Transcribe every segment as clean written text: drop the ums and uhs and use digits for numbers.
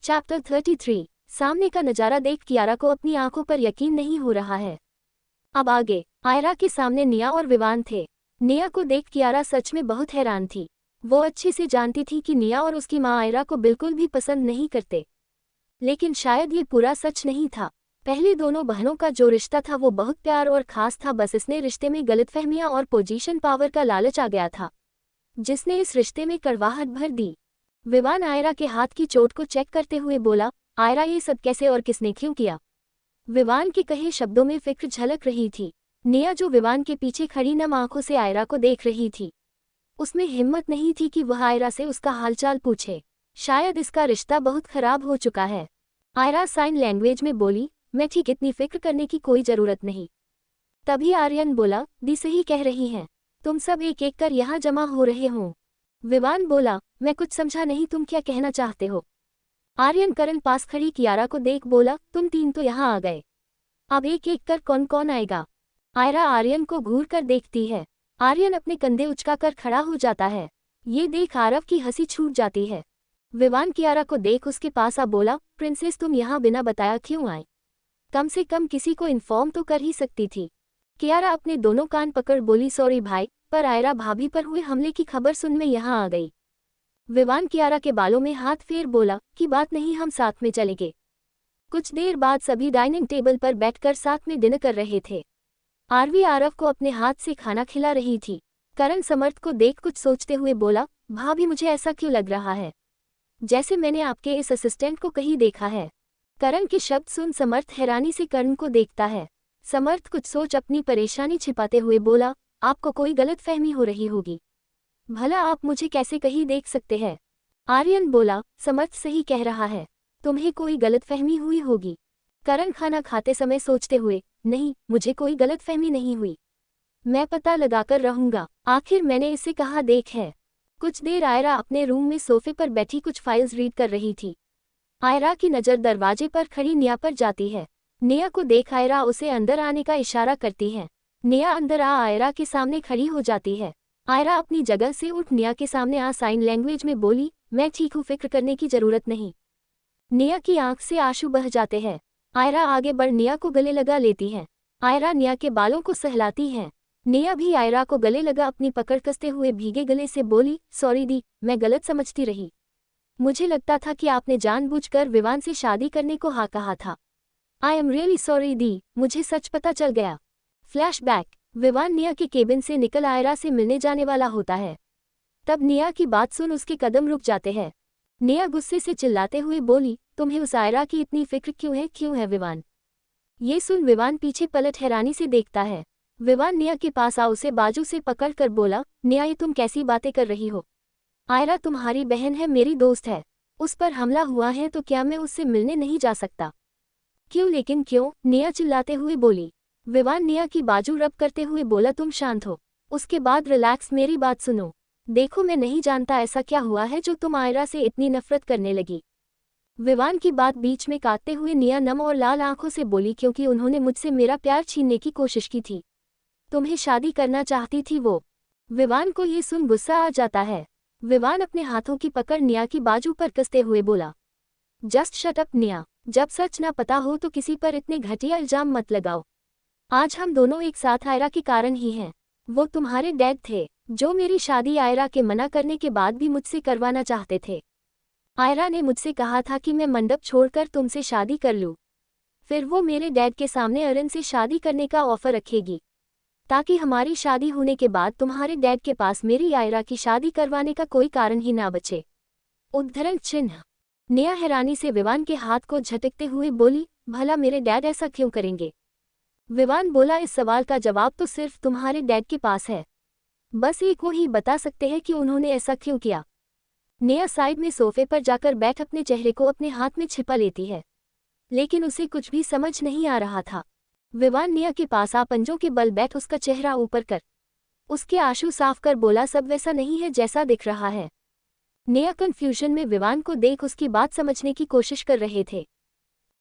Chapter 33। सामने का नजारा देख कियारा को अपनी आंखों पर यकीन नहीं हो रहा है। अब आगे आयरा के सामने निया और विवान थे। निया को देख कियारा सच में बहुत हैरान थी। वो अच्छे से जानती थी कि निया और उसकी माँ आयरा को बिल्कुल भी पसंद नहीं करते, लेकिन शायद ये पूरा सच नहीं था। पहले दोनों बहनों का जो रिश्ता था वो बहुत प्यार और खास था, बस इसने रिश्ते में गलतफहमियां और पोजीशन पावर का लालच आ गया था, जिसने इस रिश्ते में कड़वाहट भर दी। विवान आयरा के हाथ की चोट को चेक करते हुए बोला, आयरा ये सब कैसे और किसने क्यों किया? विवान के कहे शब्दों में फिक्र झलक रही थी। निया जो विवान के पीछे खड़ी नम आंखों से आयरा को देख रही थी, उसमें हिम्मत नहीं थी कि वह आयरा से उसका हालचाल पूछे। शायद इसका रिश्ता बहुत खराब हो चुका है। आयरा साइन लैंग्वेज में बोली, मैं ठीक, इतनी फिक्र करने की कोई जरूरत नहीं। तभी आर्यन बोला, दी सही कह रही हैं, तुम सब एक एक कर यहाँ जमा हो रहे हो। विवान बोला, मैं कुछ समझा नहीं, तुम क्या कहना चाहते हो? आर्यन करण पास खड़ी कियारा को देख बोला, तुम तीन तो यहाँ आ गए, अब एक एक कर कौन कौन आएगा? आयरा आर्यन को घूर कर देखती है। आर्यन अपने कंधे उचकाकर खड़ा हो जाता है। ये देख आरव की हंसी छूट जाती है। विवान कियारा को देख उसके पास आ बोला, प्रिंसेस तुम यहाँ बिना बताया क्यों आए? कम से कम किसी को इन्फॉर्म तो कर ही सकती थी। कियारा अपने दोनों कान पकड़ बोली, सॉरी भाई, पर आयरा भाभी पर हुए हमले की खबर सुन मैं यहाँ आ गई। विवान कियारा के बालों में हाथ फेर बोला, की बात नहीं, हम साथ में चलेंगे। कुछ देर बाद सभी डाइनिंग टेबल पर बैठकर साथ में डिनर कर रहे थे। आरवी आरव को अपने हाथ से खाना खिला रही थी। करण समर्थ को देख कुछ सोचते हुए बोला, भाभी मुझे ऐसा क्यों लग रहा है जैसे मैंने आपके इस असिस्टेंट को कहीं देखा है। करण के शब्द सुन समर्थ हैरानी से करण को देखता है। समर्थ कुछ सोच अपनी परेशानी छिपाते हुए बोला, आपको कोई गलतफहमी हो रही होगी, भला आप मुझे कैसे कहीं देख सकते हैं? आर्यन बोला, समर्थ सही कह रहा है, तुम्हें कोई गलतफहमी हुई होगी। करण खाना खाते समय सोचते हुए, नहीं मुझे कोई गलतफहमी नहीं हुई, मैं पता लगाकर रहूंगा, आखिर मैंने इसे कहाँ देख है। कुछ देर आयरा अपने रूम में सोफे पर बैठी कुछ फाइल्स रीड कर रही थी। आयरा की नज़र दरवाजे पर खड़ी निया पर जाती है। निया को देख आयरा उसे अंदर आने का इशारा करती है। निया अंदर आ आयरा के सामने खड़ी हो जाती है। आयरा अपनी जगह से उठ निया के सामने आ साइन लैंग्वेज में बोली, मैं ठीक हूँ, फिक्र करने की जरूरत नहीं। निया की आंख से आंसू बह जाते हैं। आयरा आगे बढ़ निया को गले लगा लेती है। आयरा निया के बालों को सहलाती है। निया भी आयरा को गले लगा अपनी पकड़ कसते हुए भीगे गले से बोली, सॉरी दी, मैं गलत समझती रही, मुझे लगता था कि आपने जानबूझकर विवान से शादी करने को हाँ कहा था। आई एम रियली सॉरी दी, मुझे सच पता चल गया। फ्लैशबैक, विवान निया के केबिन से निकल आयरा से मिलने जाने वाला होता है। तब निया की बात सुन उसके कदम रुक जाते हैं। निया गुस्से से चिल्लाते हुए बोली, तुम्हें उस आयरा की इतनी फिक्र क्यों है विवान? ये सुन विवान पीछे पलट हैरानी से देखता है। विवान निया के पास आ उसे बाजू से पकड़ कर बोला, निया ये तुम कैसी बातें कर रही हो? आयरा तुम्हारी बहन है, मेरी दोस्त है, उस पर हमला हुआ है तो क्या मैं उससे मिलने नहीं जा सकता? क्यों लेकिन क्यों? निया चिल्लाते हुए बोली। विवान निया की बाजू रब करते हुए बोला, तुम शांत हो, उसके बाद रिलैक्स, मेरी बात सुनो। देखो मैं नहीं जानता ऐसा क्या हुआ है जो तुम आयरा से इतनी नफरत करने लगी। विवान की बात बीच में काटते हुए निया नम और लाल आंखों से बोली, क्योंकि उन्होंने मुझसे मेरा प्यार छीनने की कोशिश की थी, तुम्हें शादी करना चाहती थी वो। विवान को ये सुन गुस्सा आ जाता है। विवान अपने हाथों की पकड़ निया की बाजू पर कसते हुए बोला, जस्ट शट अप निया, जब सच ना पता हो तो किसी पर इतने घटिया इल्जाम मत लगाओ। आज हम दोनों एक साथ आयरा के कारण ही हैं। वो तुम्हारे डैड थे जो मेरी शादी आयरा के मना करने के बाद भी मुझसे करवाना चाहते थे। आयरा ने मुझसे कहा था कि मैं मंडप छोड़कर तुमसे शादी कर लूँ, फिर वो मेरे डैड के सामने अरन से शादी करने का ऑफर रखेगी, ताकि हमारी शादी होने के बाद तुम्हारे डैड के पास मेरी आयरा की शादी करवाने का कोई कारण ही ना बचे। उद्धरण चिन्ह। निया हैरानी से विवान के हाथ को झटकते हुए बोली, भला मेरे डैड ऐसा क्यों करेंगे? विवान बोला, इस सवाल का जवाब तो सिर्फ तुम्हारे डैड के पास है, बस एक वो ही बता सकते हैं कि उन्होंने ऐसा क्यों किया। निया साइड में सोफे पर जाकर बैठ अपने चेहरे को अपने हाथ में छिपा लेती है, लेकिन उसे कुछ भी समझ नहीं आ रहा था। विवान निया के पास आ पंजों के बल बैठ उसका चेहरा ऊपर कर उसके आंसू साफ कर बोला, सब वैसा नहीं है जैसा दिख रहा है। निया कंफ्यूजन में विवान को देख उसकी बात समझने की कोशिश कर रहे थे।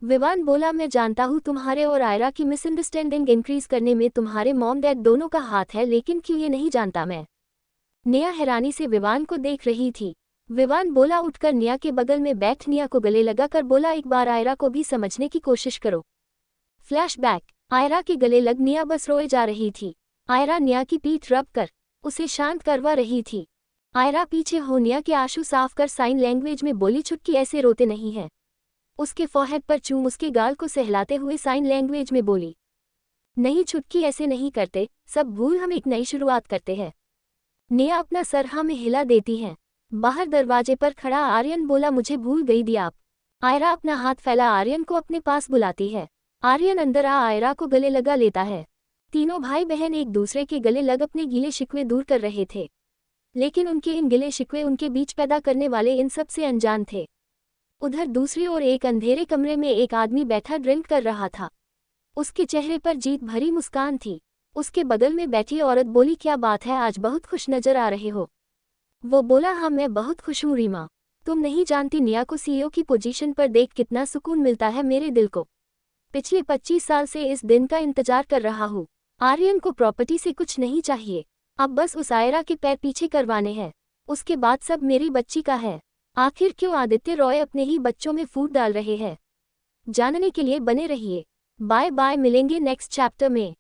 विवान बोला, मैं जानता हूँ तुम्हारे और आयरा की मिसअंडरस्टैंडिंग इंक्रीज करने में तुम्हारे मॉम डैड दोनों का हाथ है, लेकिन क्यों ये नहीं जानता मैं। निया हैरानी से विवान को देख रही थी। विवान बोला उठकर निया के बगल में बैठ निया को गले लगाकर बोला एक बार आयरा को भी समझने की कोशिश करो। फ्लैशबैक, आयरा के गले लग निया बस रोए जा रही थी। आयरा निया की पीठ रब कर उसे शांत करवा रही थी। आयरा पीछे हो निया के आंसू साफ कर साइन लैंग्वेज में बोली छुटकी ऐसे रोते नहीं हैं। उसके फोरहेड पर चूम उसके गाल को सहलाते हुए साइन लैंग्वेज में बोली, नहीं छुटकी ऐसे नहीं करते, सब भूल हम एक नई शुरुआत करते हैं। निया अपना सर हाँ में हिला देती है। बाहर दरवाजे पर खड़ा आर्यन बोला मुझे भूल गई दी आप। आयरा अपना हाथ फैला आर्यन को अपने पास बुलाती है। आर्यन अंदर आ आयरा को गले लगा लेता है। तीनों भाई बहन एक दूसरे के गले लग अपने गीले शिकवे दूर कर रहे थे, लेकिन उनके इन गिले शिकवे उनके बीच पैदा करने वाले इन सब से अनजान थे। उधर दूसरी ओर एक अंधेरे कमरे में एक आदमी बैठा ड्रिंक कर रहा था। उसके चेहरे पर जीत भरी मुस्कान थी। उसके बगल में बैठी औरत बोली क्या बात है, आज बहुत खुश नजर आ रहे हो। वो बोला हाँ मैं बहुत खुश हूँ रीमा, तुम नहीं जानती निया को सीईओ की पोजीशन पर देख कितना सुकून मिलता है मेरे दिल को। पिछले 25 साल से इस दिन का इंतजार कर रहा हूँ। आर्यन को प्रॉपर्टी से कुछ नहीं चाहिए, अब बस उस आयरा के पैर पीछे करवाने हैं, उसके बाद सब मेरी बच्ची का है। आखिर क्यों आदित्य रॉय अपने ही बच्चों में फूट डाल रहे हैं? जानने के लिए बने रहिए। बाय बाय, मिलेंगे नेक्स्ट चैप्टर में।